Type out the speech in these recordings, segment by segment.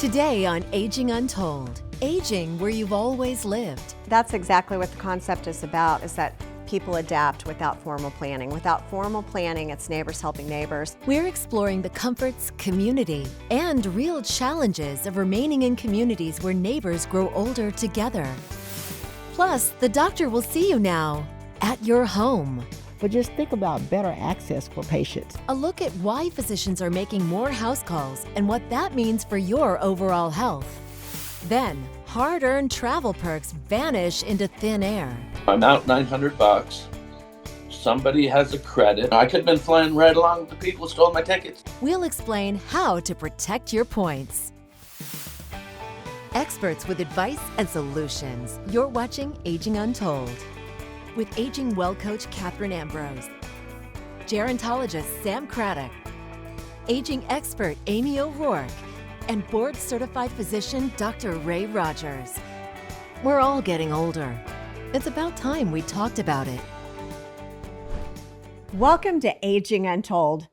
Today on Aging Untold, aging where you've always lived. That's exactly what the concept is about, is that people adapt without formal planning. Without formal planning, it's neighbors helping neighbors. We're exploring the comforts, community, and real challenges of remaining in communities where neighbors grow older together. Plus, the doctor will see you now at your home. But just think about better access for patients. A look at why physicians are making more house calls and what that means for your overall health. Then, hard-earned travel perks vanish into thin air. I'm out $900. Somebody has a credit. I could have been flying right along with the people who stole my tickets. We'll explain how to protect your points. Experts with advice and solutions. You're watching Aging Untold with Aging Well Coach Catherine Ambrose, gerontologist Sam Craddock, aging expert Amy O'Rourke, and board-certified physician Dr. Ray Rogers. We're all getting older. It's about time we talked about it. Welcome to Aging Untold.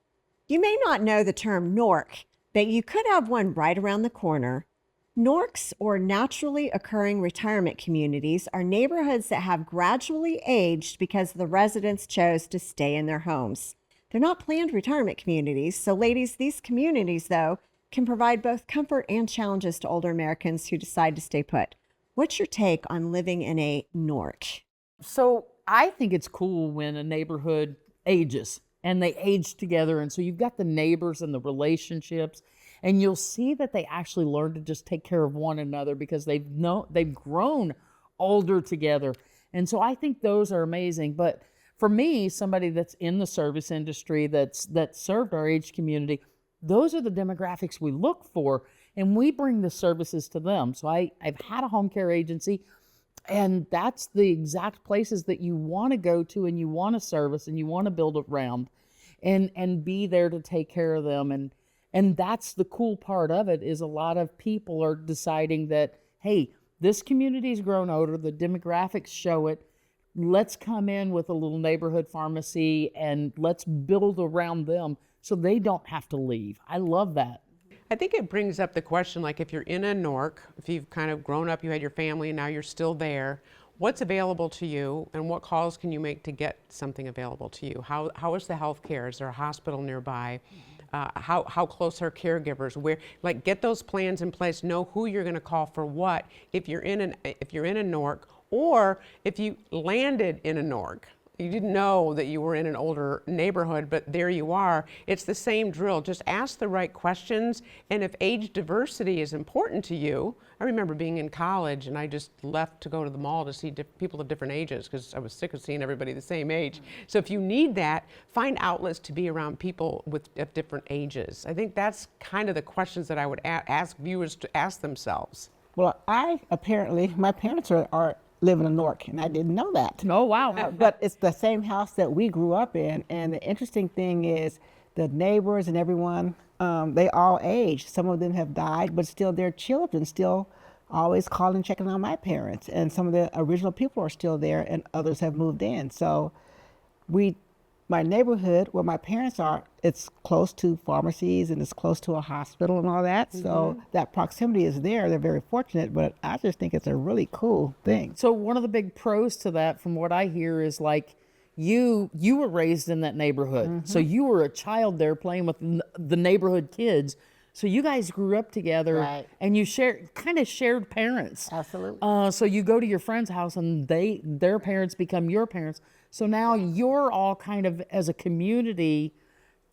You may not know the term NORC, but you could have one right around the corner. NORCs, or naturally occurring retirement communities, are neighborhoods that have gradually aged because the residents chose to stay in their homes. They're not planned retirement communities, so ladies, these communities, though, can provide both comfort and challenges to older Americans who decide to stay put. What's your take on living in a NORC? So I think it's cool when a neighborhood ages and they age together. And so you've got the neighbors and the relationships, and you'll see that they actually learn to just take care of one another because they've grown older together. And so I think those are amazing. But for me, somebody that's in the service industry that served our age community, those are the demographics we look for, and we bring the services to them. So I've had a home care agency, and that's the exact places that you want to go to and you want to service and you want to build around and be there to take care of them. And that's the cool part of it, is a lot of people are deciding that, hey, this community's grown older, the demographics show it. Let's come in with a little neighborhood pharmacy and let's build around them so they don't have to leave. I love that. I think it brings up the question, like if you're in a NORC, if you've kind of grown up, you had your family, and now you're still there, what's available to you and what calls can you make to get something available to you? How is the health care? Is there a hospital nearby? How close are caregivers? Where, like, get those plans in place. Know who you're going to call for what. If you're in a NORC, or if you landed in a NORC, you didn't know that you were in an older neighborhood, but there you are. It's the same drill. Just ask the right questions. And if age diversity is important to you, I remember being in college and I just left to go to the mall to see people of different ages because I was sick of seeing everybody the same age. So if you need that, find outlets to be around people of different ages. I think that's kind of the questions that I would ask viewers to ask themselves. Well, my parents are live in a NORC, and I didn't know that. Oh, wow. But it's the same house that we grew up in, and the interesting thing is the neighbors and everyone, they all age. Some of them have died, but still their children still always calling, checking on my parents, and some of the original people are still there, and others have moved in. So my neighborhood where my parents are, it's close to pharmacies and it's close to a hospital and all that. Mm-hmm. So that proximity is there. They're very fortunate, but I just think it's a really cool thing. So one of the big pros to that, from what I hear, is like you were raised in that neighborhood. Mm-hmm. So you were a child there playing with the neighborhood kids. So you guys grew up together, right, and you shared parents. Absolutely. So you go to your friend's house and their parents become your parents. So now you're all kind of, as a community,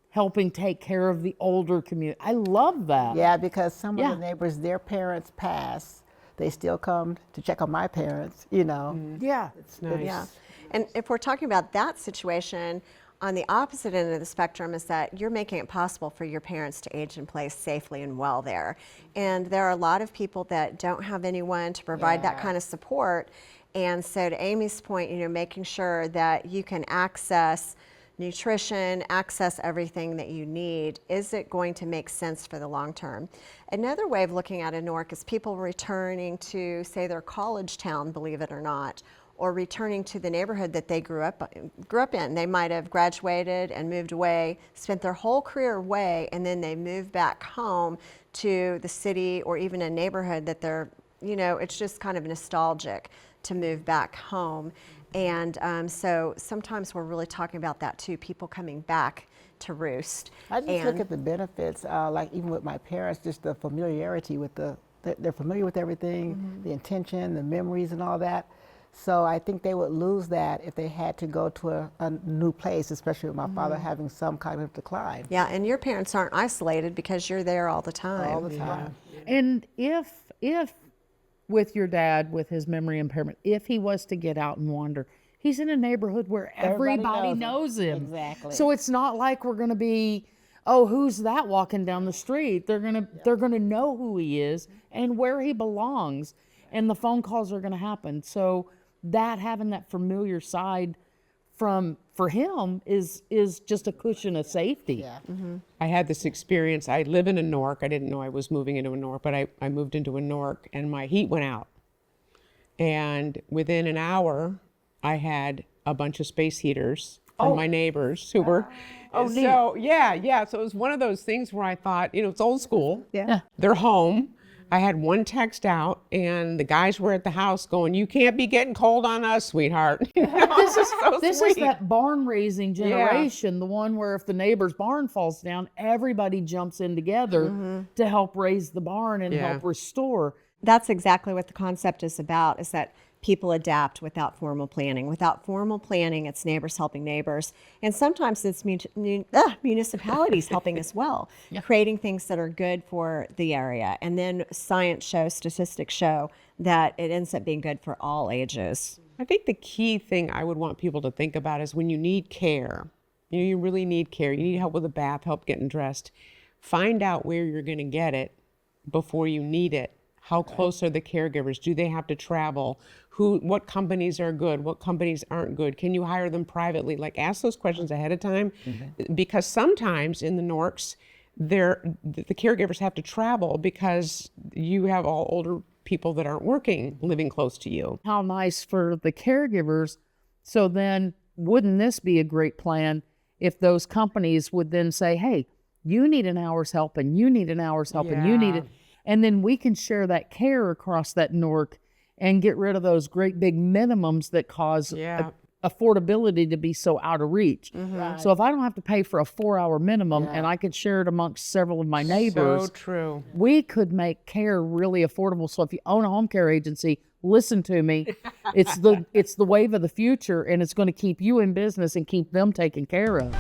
helping take care of the older community. I love that. Yeah, because some of the neighbors, their parents pass, they still come to check on my parents, you know. Mm. Yeah. It's nice. Yeah. And if we're talking about that situation, on the opposite end of the spectrum is that you're making it possible for your parents to age in place safely and well there. And there are a lot of people that don't have anyone to provide that kind of support. And so to Amy's point, making sure that you can access nutrition, access everything that you need, is it going to make sense for the long term? Another way of looking at a NORC is people returning to, say, their college town, believe it or not, or returning to the neighborhood that they grew up in. They might have graduated and moved away, spent their whole career away, and then they move back home to the city or even a neighborhood that they're, it's just kind of nostalgic to move back home. And so sometimes we're really talking about that too, people coming back to roost. I just look at the benefits, like even with my parents, just the familiarity with they're familiar with everything, the intention, the memories and all that. So I think they would lose that if they had to go to a new place, especially with my father having some cognitive decline. Yeah, and your parents aren't isolated because you're there all the time. All the time. And if with your dad, with his memory impairment, if he was to get out and wander, he's in a neighborhood where everybody knows him. Exactly. So it's not like we're going to be, oh, who's that walking down the street? They're going to know who he is and where he belongs, and the phone calls are going to happen. So that having that familiar side for him is just a cushion of safety. Yeah. I had this experience. I live in a Nork. I didn't know I was moving into a Nork, but I moved into a Nork and my heat went out. And within an hour, I had a bunch of space heaters from my neighbors who were. So so it was one of those things where I thought, it's old school. Yeah. They're home. I had one text out and the guys were at the house going, "You can't be getting cold on us, sweetheart." This is so this sweet. is that barn raising generation, the one where if the neighbor's barn falls down, everybody jumps in together to help raise the barn and help restore. That's exactly what the concept is about, is that people adapt without formal planning. Without formal planning, it's neighbors helping neighbors. And sometimes it's municipalities helping as well, creating things that are good for the area. And then statistics show that it ends up being good for all ages. I think the key thing I would want people to think about is when you need care, you really need care. You need help with a bath, help getting dressed. Find out where you're going to get it before you need it. How close are the caregivers? Do they have to travel? What companies are good? What companies aren't good? Can you hire them privately? Like, ask those questions ahead of time, because sometimes in the Norks, the caregivers have to travel because you have all older people that aren't working living close to you. How nice for the caregivers. So then wouldn't this be a great plan if those companies would then say, hey, you need an hour's help and you need an hour's help and you need it. And then we can share that care across that NORC and get rid of those great big minimums that cause affordability to be so out of reach. So if I don't have to pay for a 4-hour minimum and I could share it amongst several of my neighbors, So true. we could make care really affordable. So if you own a home care agency, listen to me. It's the wave of the future, and it's going to keep you in business and keep them taken care of.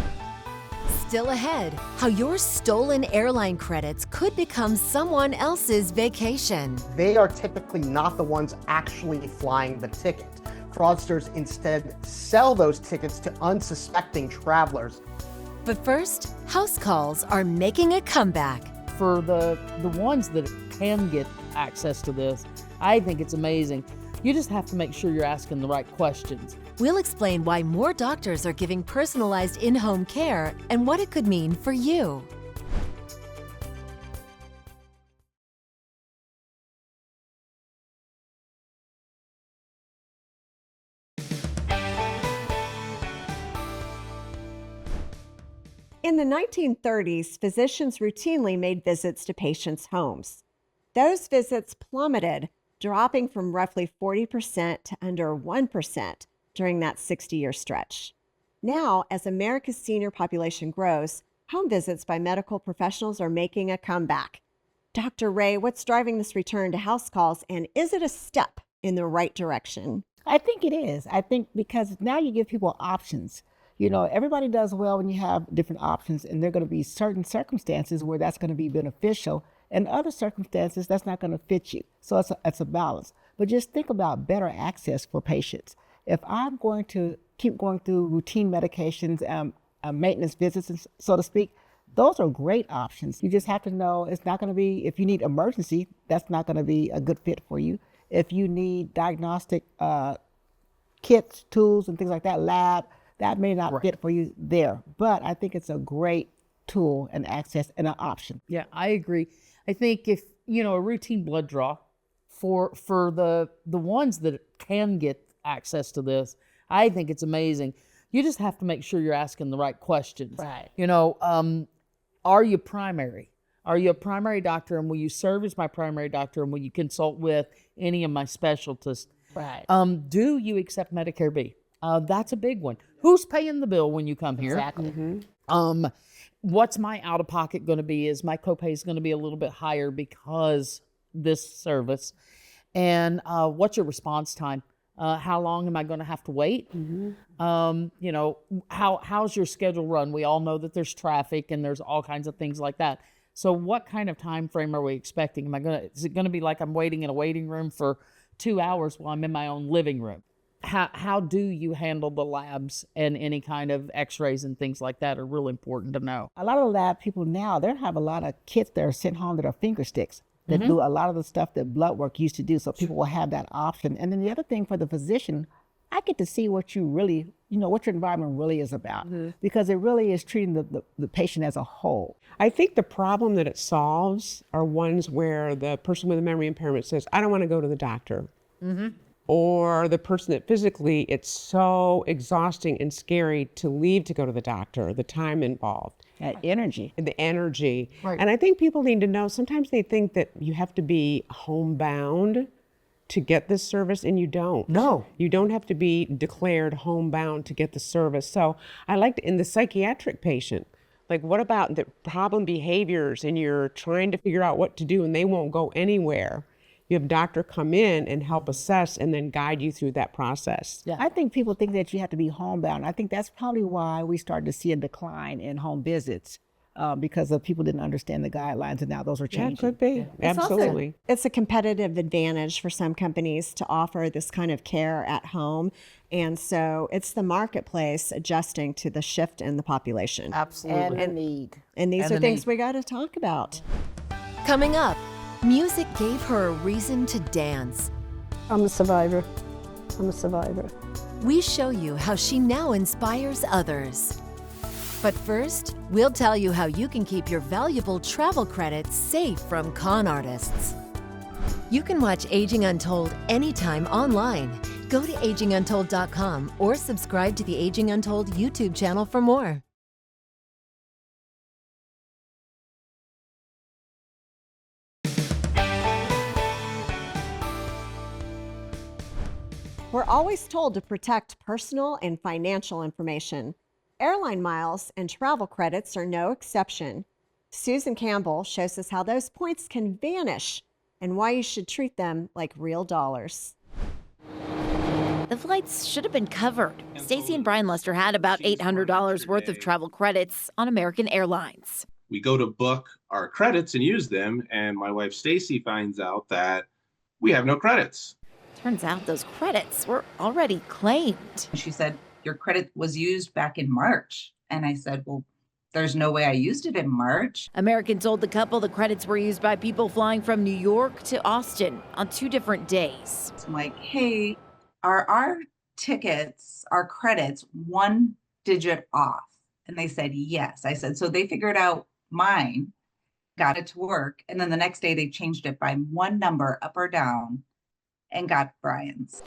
Still ahead, how your stolen airline credits could become someone else's vacation. They are typically not the ones actually flying the ticket. Fraudsters instead sell those tickets to unsuspecting travelers. But first, house calls are making a comeback. For the ones that can get access to this, I think it's amazing. You just have to make sure you're asking the right questions. We'll explain why more doctors are giving personalized in-home care and what it could mean for you. In the 1930s, physicians routinely made visits to patients' homes. Those visits plummeted, dropping from roughly 40% to under 1% during that 60-year stretch. Now, as America's senior population grows, home visits by medical professionals are making a comeback. Dr. Ray, what's driving this return to house calls, and is it a step in the right direction? I think it is. I think because now you give people options. Everybody does well when you have different options, and there are going to be certain circumstances where that's going to be beneficial, and other circumstances that's not going to fit you. So it's a balance. But just think about better access for patients. If I'm going to keep going through routine medications, maintenance visits, so to speak, those are great options. You just have to know it's not going to be, if you need emergency, that's not going to be a good fit for you. If you need diagnostic kits, tools, and things like that, lab, that may not fit for you there. But I think it's a great tool and access and an option. Yeah, I agree. I think if, a routine blood draw for the ones that can get access to this. I think it's amazing. You just have to make sure you're asking the right questions. Right. You know, are you primary? Are you a primary doctor, and will you serve as my primary doctor, and will you consult with any of my specialists? Right. Do you accept Medicare B? That's a big one. Who's paying the bill when you come here? Exactly. What's my out-of-pocket going to be? Is my copay is going to be a little bit higher because this service? And what's your response time? How long am I going to have to wait? You know, how's your schedule run? We all know that there's traffic and there's all kinds of things like that. So what kind of time frame are we expecting? Is it going to be like I'm waiting in a waiting room for 2 hours while I'm in my own living room? How do you handle the labs, and any kind of x-rays and things like that are real important to know. A lot of lab people now, they have a lot of kits that are sent home that are finger sticks that do a lot of the stuff that blood work used to do. So people will have that option. And then the other thing for the physician, I get to see what you really, you know, what your environment really is about, because it really is treating the patient as a whole. I think the problem that it solves are ones where the person with a memory impairment says, I don't want to go to the doctor. Or the person that physically, it's so exhausting and scary to leave to go to the doctor, the time involved. That energy. The energy. Right. And I think people need to know, sometimes they think that you have to be homebound to get this service, and you don't. No. You don't have to be declared homebound to get the service. So I like in the psychiatric patient, like what about the problem behaviors, and you're trying to figure out what to do and they won't go anywhere. You have a doctor come in and help assess and then guide you through that process. Yeah. I think people think that you have to be homebound. I think that's probably why we started to see a decline in home visits, because of people didn't understand the guidelines, and now those are Yeah, changing. it could be. Absolutely. It's a competitive advantage for some companies to offer this kind of care at home. And so it's the marketplace adjusting to the shift in the population. Absolutely. And the need. And these And are the things need. we got to talk about. Coming up, music gave her a reason to dance. I'm a survivor. I'm a survivor. We show you how she now inspires others. But first, we'll tell you how you can keep your valuable travel credits safe from con artists. You can watch Aging Untold anytime online. Go to aginguntold.com or subscribe to the Aging Untold YouTube channel for more. We're always told to protect personal and financial information. Airline miles and travel credits are no exception. Susan Campbell shows us how those points can vanish and why you should treat them like real dollars. The flights should have been covered. Stacy and Brian Lester had about $800 worth of travel credits on American Airlines. We go to book our credits and use them, and my wife Stacy finds out that we have no credits. Turns out those credits were already claimed. She said, your credit was used back in March. And I said, well, there's no way I used it in March. American told the couple the credits were used by people flying from New York to Austin on 2 different days. So I'm like, hey, are our tickets, our credits, 1 digit off? And they said, yes. I said, so they figured out mine, got it to work. And then the next day they changed it by 1 number up or down and got Brian's.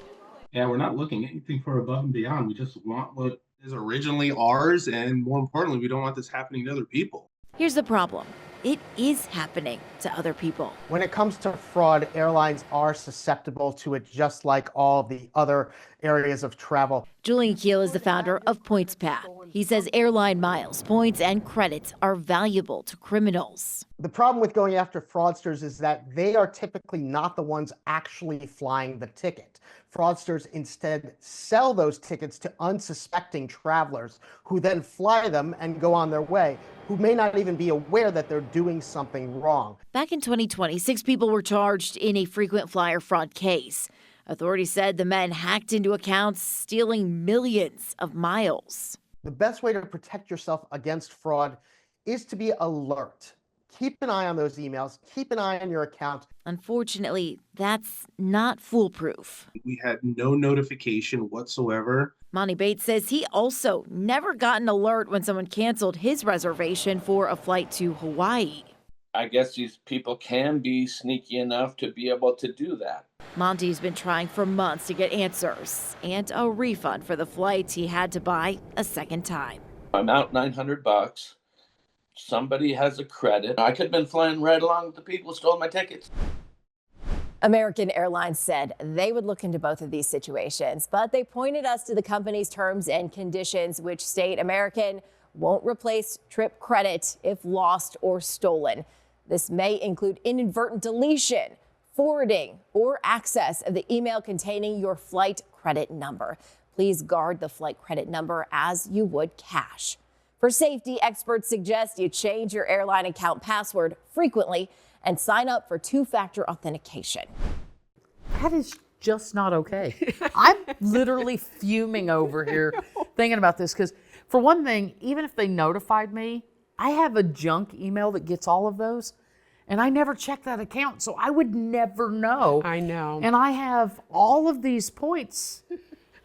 Yeah, we're not looking anything for above and beyond. We just want what is originally ours, and more importantly, we don't want this happening to other people. Here's the problem. It is happening to other people. When it comes to fraud, airlines are susceptible to it, just like all the other areas of travel. Julian Keel is the founder of PointsPath. He says airline miles, points, and credits are valuable to criminals. The problem with going after fraudsters is that they are typically not the ones actually flying the ticket. Fraudsters instead sell those tickets to unsuspecting travelers who then fly them and go on their way, who may not even be aware that they're doing something wrong. Back in 2020, 6 people were charged in a frequent flyer fraud case. Authorities said the men hacked into accounts, stealing millions of miles. The best way to protect yourself against fraud is to be alert. Keep an eye on those emails. Keep an eye on your account. Unfortunately, that's not foolproof. We had no notification whatsoever. Monty Bates says he also never got an alert when someone canceled his reservation for a flight to Hawaii. I guess these people can be sneaky enough to be able to do that. Monty's been trying for months to get answers and a refund for the flights he had to buy a second time. I'm out $900. Somebody has a credit. I could have been flying right along with the people who stole my tickets. American Airlines said they would look into both of these situations, but they pointed us to the company's terms and conditions, which state American won't replace trip credit if lost or stolen. This may include inadvertent deletion, forwarding, or access of the email containing your flight credit number. Please guard the flight credit number as you would cash. For safety, experts suggest you change your airline account password frequently and sign up for two-factor authentication. That is just not okay. I'm literally fuming over here thinking about this because, for one thing, even if they notified me, I have a junk email that gets all of those, and I never check that account, so I would never know. I know. And I have all of these points.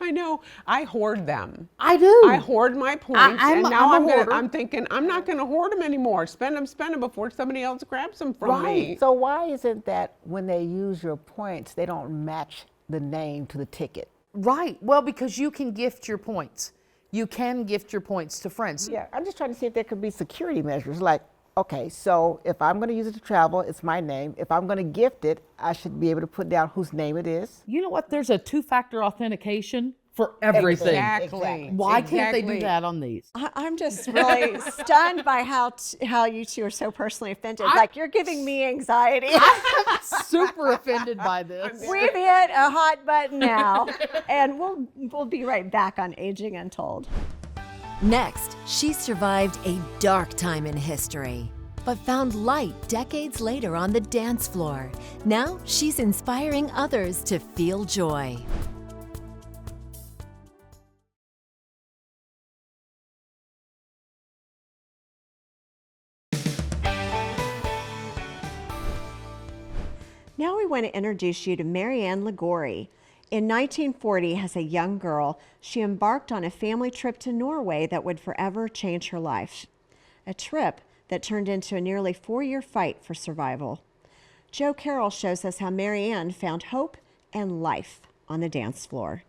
I know. I hoard them. I do. I hoard my points, and now I'm a hoarder. I'm thinking I'm not going to hoard them anymore. Spend them before somebody else grabs them from me. So why is it that when they use your points, they don't match the name to the ticket? Right. Well, because you can gift your points. You can gift your points to friends. Yeah, I'm just trying to see if there could be security measures. Like, okay, so if I'm going to use it to travel, it's my name. If I'm going to gift it, I should be able to put down whose name it is. You know what? There's a two-factor authentication for everything. Exactly. Why can't they do that on these? I'm just really stunned by how you two are so personally offended. Like, you're giving me anxiety. I'm super offended by this. We've hit a hot button now, and we'll be right back on Aging Untold. Next, she survived a dark time in history, but found light decades later on the dance floor. Now she's inspiring others to feel joy. Now we want to introduce you to Marianne Ligori. In 1940, as a young girl, she embarked on a family trip to Norway that would forever change her life. A trip that turned into a nearly 4-year fight for survival. Joe Carroll shows us how Marianne found hope and life on the dance floor.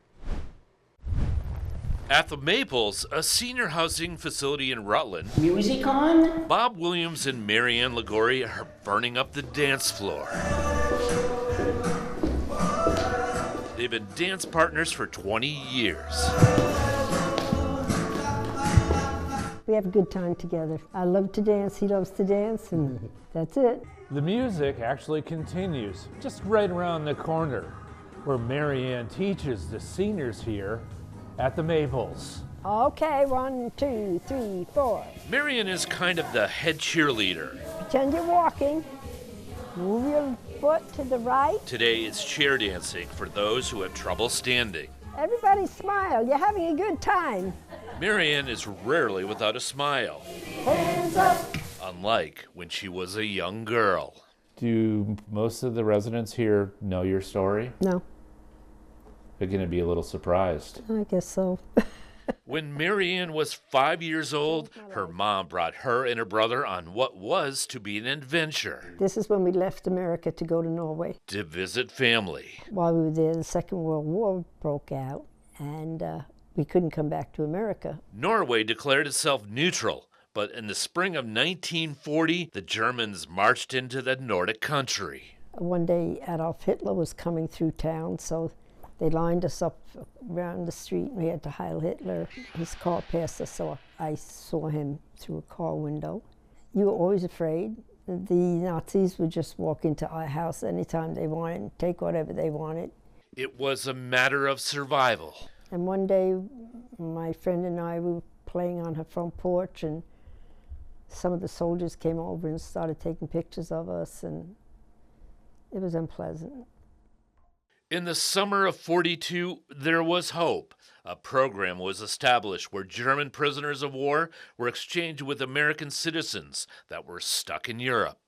At the Maples, a senior housing facility in Rutland, Music on? Bob Williams and Marianne Ligori are burning up the dance floor. They've been dance partners for 20 years. We have a good time together. I love to dance, he loves to dance, and that's it. The music actually continues just right around the corner where Marianne teaches the seniors here at the Maples. Okay, 1, 2, 3, 4. Marianne is kind of the head cheerleader. Pretend you're walking. Move your foot to the right. Today it's chair dancing for those who have trouble standing. Everybody smile, you're having a good time. Marianne is rarely without a smile. Hands up. Unlike when she was a young girl. Do most of the residents here know your story? No. They're going to be a little surprised. I guess so. When Marianne was 5 years old, her mom brought her and her brother on what was to be an adventure. This is when we left America to go to Norway. To visit family. While we were there, the Second World War broke out, and we couldn't come back to America. Norway declared itself neutral, but in the spring of 1940, the Germans marched into the Nordic country. One day, Adolf Hitler was coming through town, so they lined us up around the street. We had to Heil Hitler. His car passed us, so I saw him through a car window. You were always afraid. The Nazis would just walk into our house anytime they wanted and take whatever they wanted. It was a matter of survival. And one day, my friend and I were playing on her front porch, and some of the soldiers came over and started taking pictures of us, and it was unpleasant. In the summer of '42, there was hope. A program was established where German prisoners of war were exchanged with American citizens that were stuck in Europe.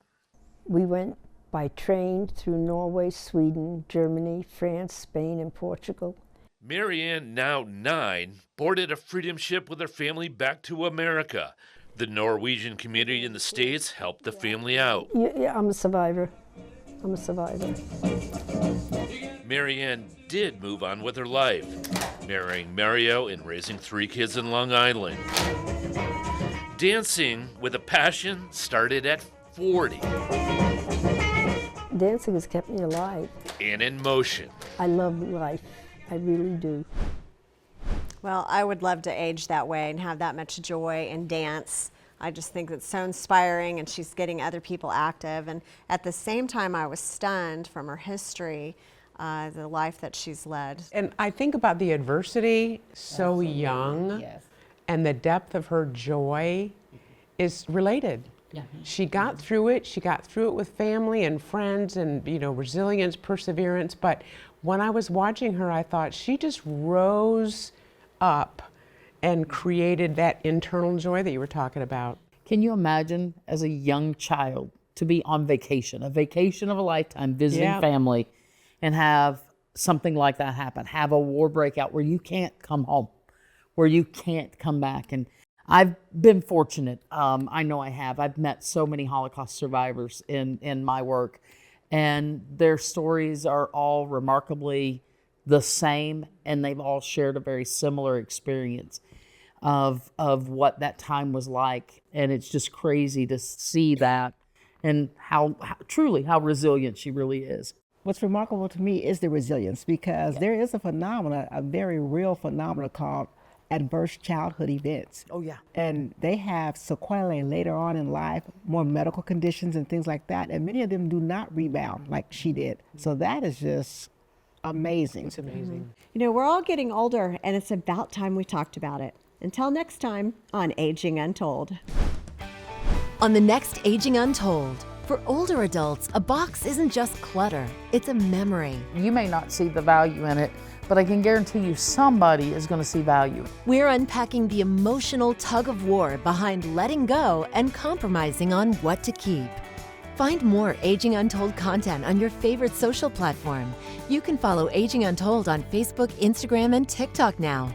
We went by train through Norway, Sweden, Germany, France, Spain, and Portugal. Marianne, now 9, boarded a freedom ship with her family back to America. The Norwegian community in the States helped the family out. Yeah, I'm a survivor. I'm a survivor. Marianne did move on with her life, marrying Mario and raising 3 kids in Long Island. Dancing with a passion started at 40 Dancing has kept me alive. and in motion. I love life. I really do. Well, I would love to age that way and have that much joy and dance. I just think it's so inspiring, and she's getting other people active. And at the same time, I was stunned from her history, the life that she's led. And I think about the adversity so young, and the depth of her joy is related. Yeah. She got through it. She got through it with family and friends and, resilience, perseverance. But when I was watching her, I thought she just rose up and created that internal joy that you were talking about. Can you imagine as a young child to be on vacation, a vacation of a lifetime, visiting family, and have something like that happen, have a war break out where you can't come home, where you can't come back? And I've been fortunate. I know I have. I've met so many Holocaust survivors in my work, and their stories are all remarkably the same, and they've all shared a very similar experience of what that time was like. And it's just crazy to see that, and how truly how resilient she really is. What's remarkable to me is the resilience, because there is a phenomenon, a very real phenomenon called adverse childhood events. Oh, yeah. And they have sequelae later on in life, more medical conditions and things like that. And many of them do not rebound like she did. So that is just amazing. It's amazing. We're all getting older, and it's about time we talked about it. Until next time on Aging Untold. On the next Aging Untold, for older adults, a box isn't just clutter, it's a memory. You may not see the value in it, but I can guarantee you somebody is going to see value. We're unpacking the emotional tug of war behind letting go and compromising on what to keep. Find more Aging Untold content on your favorite social platform. You can follow Aging Untold on Facebook, Instagram, and TikTok now.